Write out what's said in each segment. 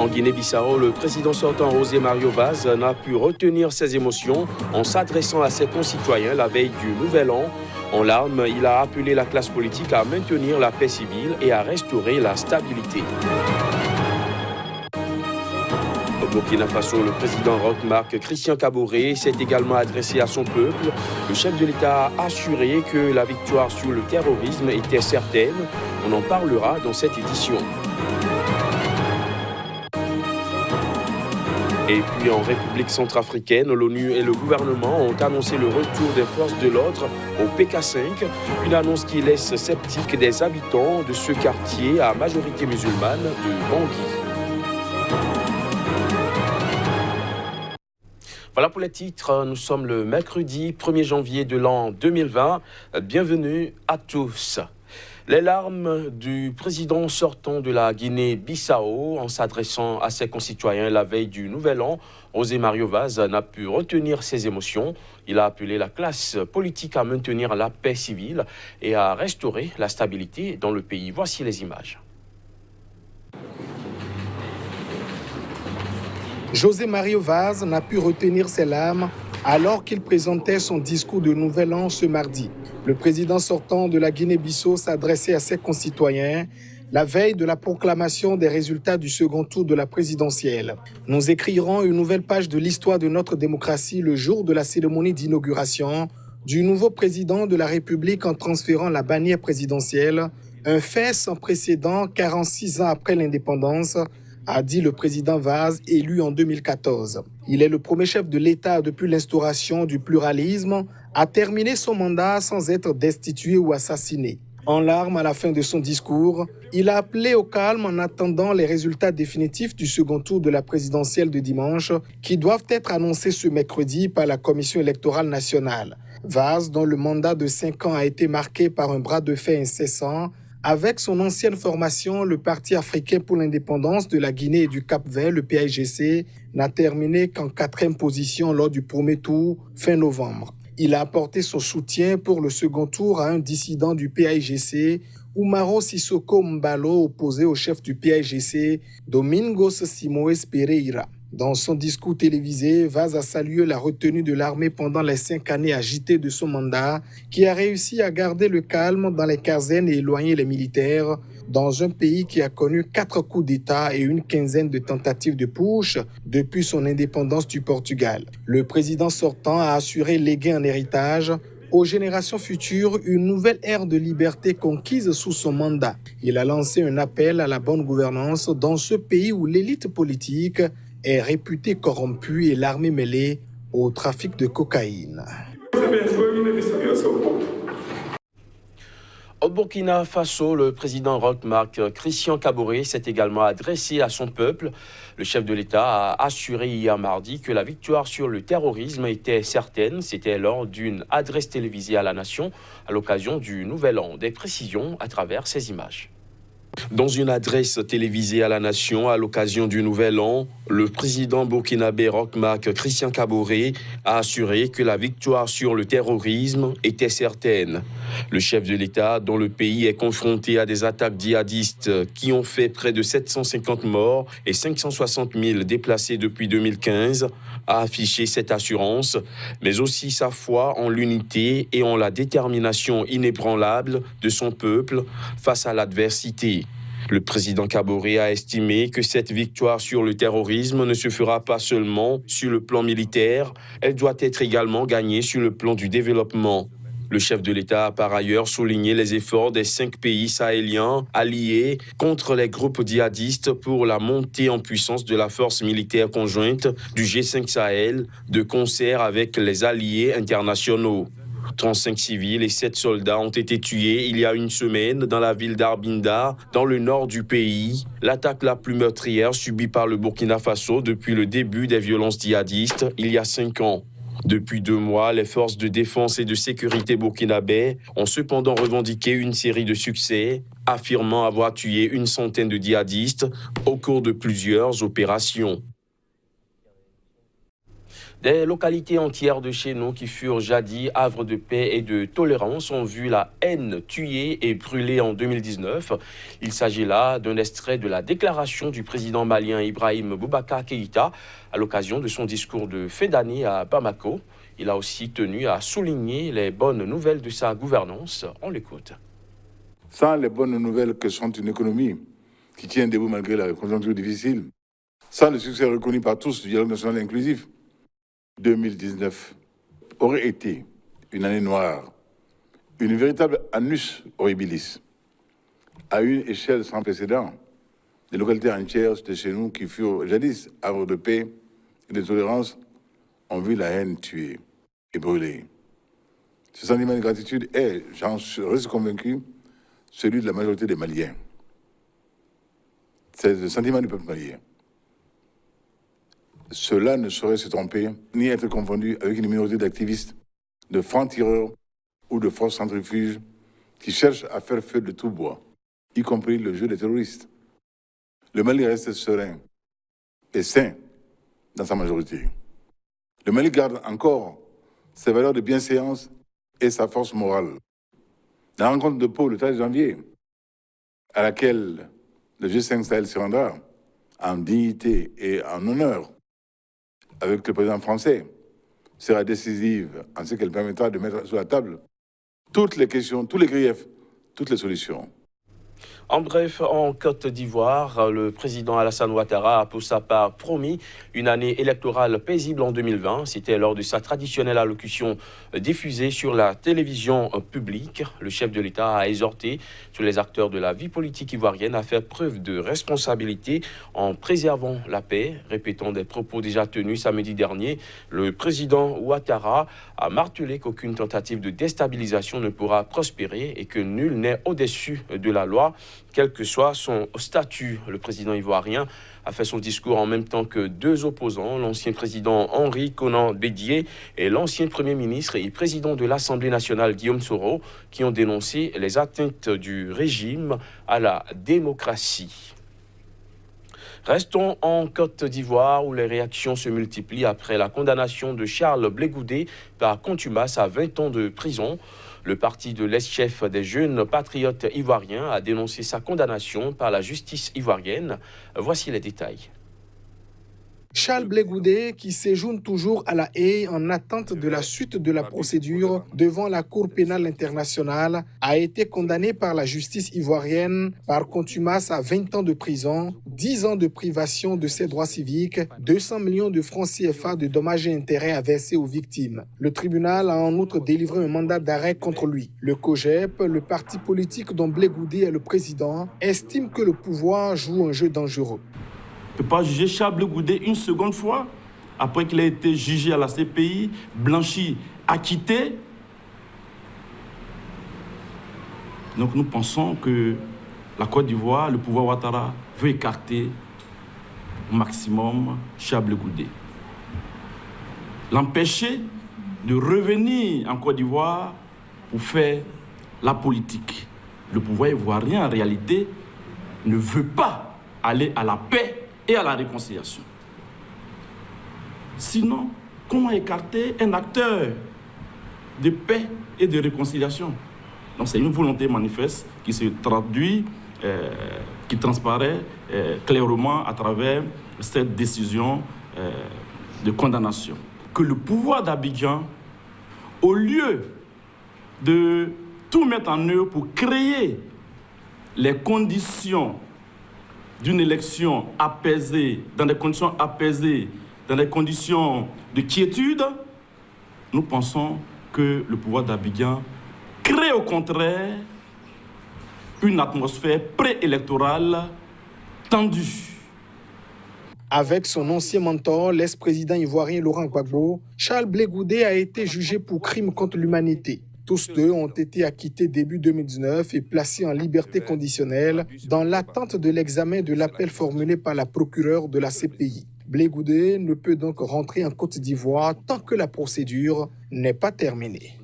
En Guinée-Bissau, le président sortant José Mario Vaz n'a pu retenir ses émotions en s'adressant à ses concitoyens la veille du Nouvel An. En larmes, il a appelé la classe politique à maintenir la paix civile et à restaurer la stabilité. Au Burkina Faso, le président Roch-Marc Christian Kaboré s'est également adressé à son peuple. Le chef de l'État a assuré que la victoire sur le terrorisme était certaine. On en parlera dans cette édition. Et puis en République centrafricaine, l'ONU et le gouvernement ont annoncé le retour des forces de l'ordre au PK5, une annonce qui laisse sceptiques des habitants de ce quartier à majorité musulmane de Bangui. Voilà pour les titres, nous sommes le mercredi 1er janvier de l'an 2020. Bienvenue à tous. Les larmes du président sortant de la Guinée-Bissau en s'adressant à ses concitoyens la veille du Nouvel An, José Mario Vaz n'a pu retenir ses émotions. Il a appelé la classe politique à maintenir la paix civile et à restaurer la stabilité dans le pays. Voici les images. José Mario Vaz n'a pu retenir ses larmes alors qu'il présentait son discours de Nouvel An ce mardi. Le président sortant de la Guinée-Bissau s'adressait à ses concitoyens la veille de la proclamation des résultats du second tour de la présidentielle. Nous écrirons une nouvelle page de l'histoire de notre démocratie le jour de la cérémonie d'inauguration du nouveau président de la République en transférant la bannière présidentielle, un fait sans précédent 46 ans après l'indépendance, a dit le président Vaz, élu en 2014. Il est le premier chef de l'État depuis l'instauration du pluralisme à terminer son mandat sans être destitué ou assassiné. En larmes à la fin de son discours, il a appelé au calme en attendant les résultats définitifs du second tour de la présidentielle de dimanche qui doivent être annoncés ce mercredi par la Commission électorale nationale. Vaz, dont le mandat de 5 ans a été marqué par un bras de fer incessant, avec son ancienne formation, le Parti africain pour l'indépendance de la Guinée et du Cap-Vert, le PAIGC, n'a terminé qu'en 4e position lors du premier tour fin novembre. Il a apporté son soutien pour le second tour à un dissident du PAIGC, Umaro Sissoko Mbalo, opposé au chef du PAIGC, Domingos Simoes Pereira. Dans son discours télévisé, Vaz a salué la retenue de l'armée pendant les 5 années agitées de son mandat, qui a réussi à garder le calme dans les casernes et éloigner les militaires, dans un pays qui a connu 4 coups d'État et une quinzaine de tentatives de putsch depuis son indépendance du Portugal. Le président sortant a assuré léguer en héritage aux générations futures une nouvelle ère de liberté conquise sous son mandat. Il a lancé un appel à la bonne gouvernance dans ce pays où l'élite politique est réputée corrompue et l'armée mêlée au trafic de cocaïne. Au Burkina Faso, le président Roch-Marc Christian Kaboré s'est également adressé à son peuple. Le chef de l'État a assuré hier mardi que la victoire sur le terrorisme était certaine. C'était lors d'une adresse télévisée à la nation à l'occasion du Nouvel An. Des précisions à travers ces images. Dans une adresse télévisée à la nation à l'occasion du Nouvel An, le président burkinabé Roch-Marc Christian Kaboré a assuré que la victoire sur le terrorisme était certaine. Le chef de l'État, dont le pays est confronté à des attaques djihadistes qui ont fait près de 750 morts et 560 000 déplacés depuis 2015, a affiché cette assurance, mais aussi sa foi en l'unité et en la détermination inébranlable de son peuple face à l'adversité. Le président Kaboré a estimé que cette victoire sur le terrorisme ne se fera pas seulement sur le plan militaire, elle doit être également gagnée sur le plan du développement. Le chef de l'État a par ailleurs souligné les efforts des 5 pays sahéliens alliés contre les groupes djihadistes pour la montée en puissance de la force militaire conjointe du G5 Sahel, de concert avec les alliés internationaux. 35 civils et 7 soldats ont été tués il y a une semaine dans la ville d'Arbinda, dans le nord du pays. L'attaque la plus meurtrière subie par le Burkina Faso depuis le début des violences djihadistes il y a 5 ans. Depuis 2 mois, les forces de défense et de sécurité burkinabè ont cependant revendiqué une série de succès, affirmant avoir tué une centaine de djihadistes au cours de plusieurs opérations. Des localités entières de chez nous qui furent jadis havre de paix et de tolérance ont vu la haine tuée et brûlée en 2019. Il s'agit là d'un extrait de la déclaration du président malien Ibrahim Boubacar Keïta à l'occasion de son discours de fin d'année à Bamako. Il a aussi tenu à souligner les bonnes nouvelles de sa gouvernance. On l'écoute. Sans les bonnes nouvelles que sont une économie qui tient debout malgré la conjoncture difficile, sans le succès reconnu par tous du dialogue national inclusif, 2019 aurait été une année noire, une véritable annus horribilis, à une échelle sans précédent. Des localités entières de chez nous qui furent jadis havre de paix et de tolérance ont vu la haine tuée et brûlée. Ce sentiment de gratitude est, j'en reste convaincu, celui de la majorité des Maliens. C'est le sentiment du peuple malien. Cela ne saurait se tromper, ni être confondu avec une minorité d'activistes, de francs-tireurs ou de forces centrifuges qui cherchent à faire feu de tout bois, y compris le jeu des terroristes. Le Mali reste serein et sain dans sa majorité. Le Mali garde encore ses valeurs de bienséance et sa force morale. La rencontre de Pau le 13 janvier, à laquelle le G5 Sahel se rendra en dignité et en honneur avec le président français, sera décisive en ce qu'elle permettra de mettre sur la table toutes les questions, tous les griefs, toutes les solutions. En bref, en Côte d'Ivoire, le président Alassane Ouattara a pour sa part promis une année électorale paisible en 2020. C'était lors de sa traditionnelle allocution diffusée sur la télévision publique. Le chef de l'État a exhorté tous les acteurs de la vie politique ivoirienne à faire preuve de responsabilité en préservant la paix. Répétant des propos déjà tenus samedi dernier, le président Ouattara a martelé qu'aucune tentative de déstabilisation ne pourra prospérer et que nul n'est au-dessus de la loi, quel que soit son statut. Le président ivoirien a fait son discours en même temps que deux opposants, l'ancien président Henri Konan Bédié et l'ancien premier ministre et président de l'Assemblée nationale Guillaume Soro, qui ont dénoncé les atteintes du régime à la démocratie. Restons en Côte d'Ivoire où les réactions se multiplient après la condamnation de Charles Blé Goudé par contumace à 20 ans de prison. Le parti de l'ex-chef des jeunes patriotes ivoiriens a dénoncé sa condamnation par la justice ivoirienne. Voici les détails. Charles Blé Goudé, qui séjourne toujours à La Haye en attente de la suite de la procédure devant la Cour pénale internationale, a été condamné par la justice ivoirienne par contumace à 20 ans de prison, 10 ans de privation de ses droits civiques, 200 millions de francs CFA de dommages et intérêts à verser aux victimes. Le tribunal a en outre délivré un mandat d'arrêt contre lui. Le COJEP, le parti politique dont Blé Goudé est le président, estime que le pouvoir joue un jeu dangereux. Ne peut pas juger Charles Blé Goudé une seconde fois, après qu'il ait été jugé à la CPI, blanchi, acquitté. Donc nous pensons que la Côte d'Ivoire, le pouvoir Ouattara, veut écarter au maximum Charles Blé Goudé. L'empêcher de revenir en Côte d'Ivoire pour faire la politique. Le pouvoir ivoirien, en réalité, ne veut pas aller à la paix et à la réconciliation. Sinon, comment écarter un acteur de paix et de réconciliation? Donc c'est une volonté manifeste qui se traduit, qui transparaît clairement à travers cette décision de condamnation. Que le pouvoir d'Abidjan, au lieu de tout mettre en œuvre pour créer les conditions d'une élection apaisée, dans des conditions apaisées, dans des conditions de quiétude, nous pensons que le pouvoir d'Abidjan crée au contraire une atmosphère préélectorale tendue. Avec son ancien mentor, l'ex-président ivoirien Laurent Gbagbo, Charles Blé Goudé a été jugé pour crime contre l'humanité. Tous deux ont été acquittés début 2019 et placés en liberté conditionnelle dans l'attente de l'examen de l'appel formulé par la procureure de la CPI. Blé Goudé ne peut donc rentrer en Côte d'Ivoire tant que la procédure n'est pas terminée.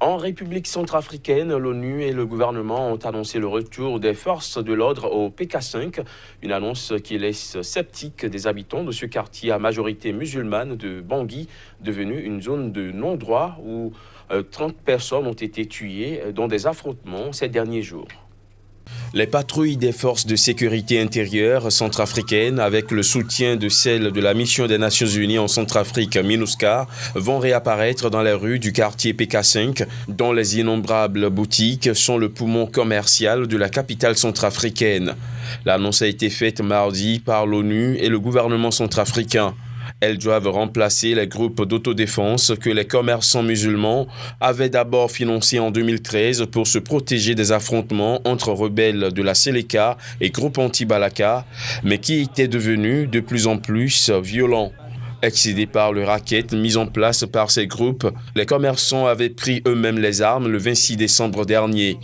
En République centrafricaine, l'ONU et le gouvernement ont annoncé le retour des forces de l'ordre au PK5, une annonce qui laisse sceptiques des habitants de ce quartier à majorité musulmane de Bangui, devenu une zone de non-droit où 30 personnes ont été tuées dans des affrontements ces derniers jours. Les patrouilles des forces de sécurité intérieure centrafricaines, avec le soutien de celles de la mission des Nations Unies en Centrafrique, MINUSCA, vont réapparaître dans les rues du quartier PK5, dont les innombrables boutiques sont le poumon commercial de la capitale centrafricaine. L'annonce a été faite mardi par l'ONU et le gouvernement centrafricain. Elles doivent remplacer les groupes d'autodéfense que les commerçants musulmans avaient d'abord financés en 2013 pour se protéger des affrontements entre rebelles de la Séléka et groupes anti-Balaka, mais qui étaient devenus de plus en plus violents. Excédés par le racket mis en place par ces groupes, les commerçants avaient pris eux-mêmes les armes le 26 décembre dernier.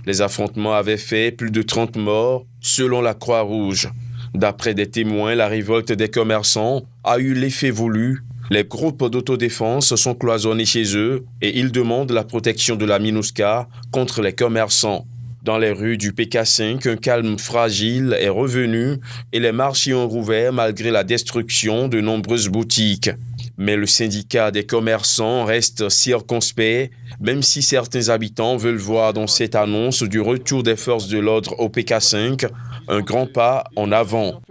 Les affrontements avaient fait plus de 30 morts, selon la Croix-Rouge. D'après des témoins, la révolte des commerçants a eu l'effet voulu. Les groupes d'autodéfense sont cloisonnés chez eux et ils demandent la protection de la MINUSCA contre les commerçants. Dans les rues du PK5, un calme fragile est revenu et les marchés ont rouvert malgré la destruction de nombreuses boutiques. Mais le syndicat des commerçants reste circonspect, même si certains habitants veulent voir dans cette annonce du retour des forces de l'ordre au PK5 un grand pas en avant.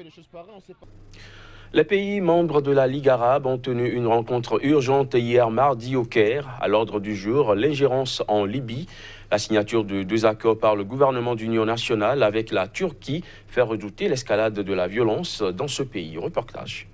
Les pays membres de la Ligue arabe ont tenu une rencontre urgente hier mardi au Caire. À l'ordre du jour, l'ingérence en Libye. La signature de 2 accords par le gouvernement d'union nationale avec la Turquie fait redouter l'escalade de la violence dans ce pays. Reportage.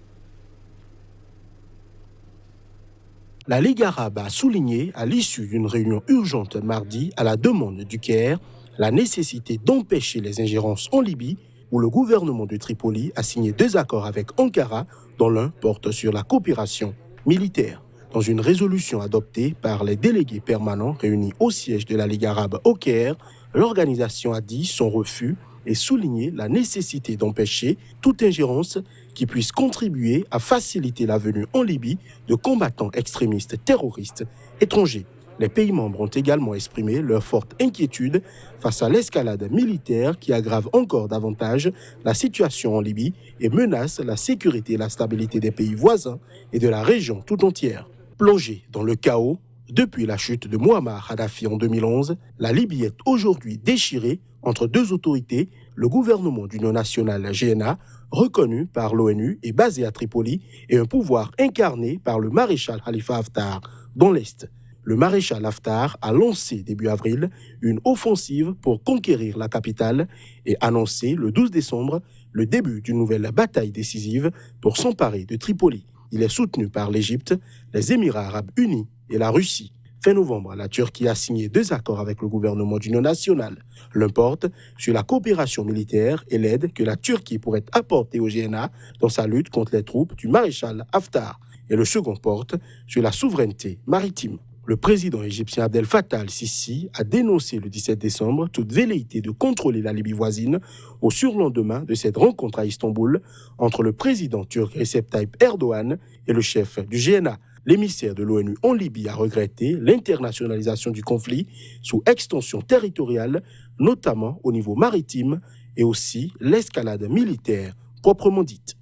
La Ligue arabe a souligné, à l'issue d'une réunion urgente mardi à la demande du Caire, la nécessité d'empêcher les ingérences en Libye, où le gouvernement de Tripoli a signé 2 accords avec Ankara, dont l'un porte sur la coopération militaire. Dans une résolution adoptée par les délégués permanents réunis au siège de la Ligue arabe au Caire, l'organisation a dit son refus et souligné la nécessité d'empêcher toute ingérence qui puisse contribuer à faciliter la venue en Libye de combattants extrémistes terroristes étrangers. Les pays membres ont également exprimé leur forte inquiétude face à l'escalade militaire qui aggrave encore davantage la situation en Libye et menace la sécurité et la stabilité des pays voisins et de la région tout entière. Plongée dans le chaos, depuis la chute de Mouammar Kadhafi en 2011, la Libye est aujourd'hui déchirée entre 2 autorités, le gouvernement d'union nationale GNA, reconnu par l'ONU et basé à Tripoli, et un pouvoir incarné par le maréchal Khalifa Haftar dans l'Est. Le maréchal Haftar a lancé début avril une offensive pour conquérir la capitale et annoncé le 12 décembre le début d'une nouvelle bataille décisive pour s'emparer de Tripoli. Il est soutenu par l'Égypte, les Émirats arabes unis et la Russie. Fin novembre, la Turquie a signé 2 accords avec le gouvernement d'union nationale. L'un porte sur la coopération militaire et l'aide que la Turquie pourrait apporter au GNA dans sa lutte contre les troupes du maréchal Haftar. Et le second porte sur la souveraineté maritime. Le président égyptien Abdel Fattah al-Sisi a dénoncé le 17 décembre toute velléité de contrôler la Libye voisine au surlendemain de cette rencontre à Istanbul entre le président turc Recep Tayyip Erdogan et le chef du GNA. L'émissaire de l'ONU en Libye a regretté l'internationalisation du conflit sous extension territoriale, notamment au niveau maritime, et aussi l'escalade militaire proprement dite.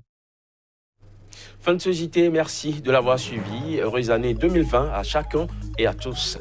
Fin de ce JT, merci de l'avoir suivi. Heureuse année 2020 à chacun et à tous.